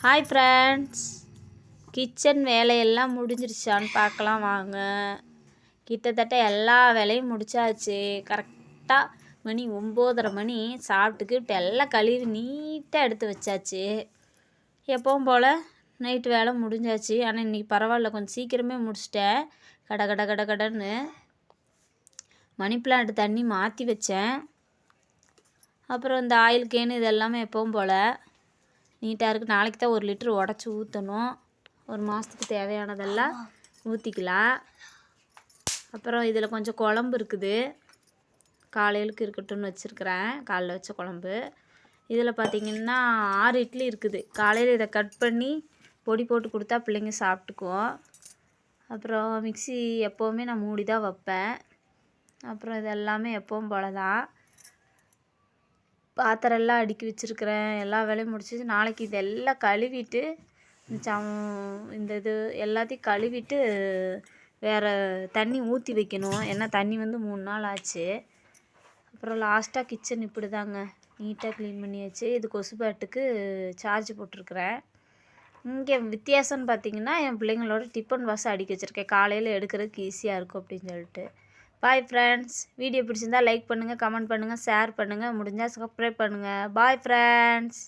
Hi friends, kitchen வேலையெல்லாம் முடிஞ்சிருச்சான்னு பார்க்கலாம் வாங்க. கிட்டத்தட்ட எல்லா வேலையும் முடிச்சாச்சு. கரெக்டாக மணி 9:30 மணி. சாப்பிட்டுக்கிட்டு எல்லாம் கழுவி நீட்டாக எடுத்து வச்சாச்சு. எப்பவும் போல் நைட்டு வேலை முடிஞ்சாச்சு. ஆனால் இன்றைக்கி பரவாயில்ல, கொஞ்சம் சீக்கிரமே முடிச்சிட்டேன். கடன்னு மணி பிளான்ட் தண்ணி மாற்றி வச்சேன். அப்புறம் இந்த ஆயில் கேனு இதெல்லாமே எப்பவும் போல் நீட்டாக இருக்குது. நாளைக்கு தான் 1 லிட்டர் உடச்சி ஊற்றணும். ஒரு மாதத்துக்கு தேவையானதெல்லாம் ஊற்றிக்கலாம். அப்புறம் இதில் கொஞ்சம் குழம்பு இருக்குது, காலையிலுக்கு இருக்கட்டும்னு வச்சுருக்கிறேன். காலைல வச்ச குழம்பு. இதில் பார்த்திங்கன்னா 6 இட்லி இருக்குது. காலையில் இதை கட் பண்ணி பொடி போட்டு கொடுத்தா பிள்ளைங்க சாப்பிட்டுக்குவோம். அப்புறம் மிக்ஸி எப்போவுமே நான் மூடி தான் வைப்பேன். அப்புறம் இது எல்லாமே எப்பவும் போல தான். பாத்திரம் எல்லாம் அடுக்கி வச்சுருக்கிறேன். எல்லா வேலையும் முடிச்சிச்சு. நாளைக்கு இதெல்லாம் கழுவிட்டு இந்த இது எல்லாத்தையும் கழுவிட்டு வேறு தண்ணி ஊற்றி வைக்கணும். ஏன்னா தண்ணி வந்து 3 நாள் ஆச்சு. அப்புறம் லாஸ்ட்டாக கிச்சன் இப்படி தாங்க நீட்டாக க்ளீன் பண்ணியாச்சு. இது கொசுபேட்டுக்கு சார்ஜ் போட்டிருக்கிறேன். இங்கே வித்தியாசம்னு பார்த்திங்கன்னா, என் பிள்ளைங்களோட டிஃபன் பாக்ஸ் அடுக்கி வச்சுருக்கேன். காலையில் எடுக்கிறதுக்கு ஈஸியாக இருக்கும் அப்படின்னு சொல்லிட்டு. பாய் ஃப்ரெண்ட்ஸ், வீடியோ பிடிச்சிருந்தால் லைக் பண்ணுங்கள், கமெண்ட் பண்ணுங்கள், ஷேர் பண்ணுங்கள், முடிஞ்சால் சப்ஸ்கிரைப் பண்ணுங்கள். Bye friends.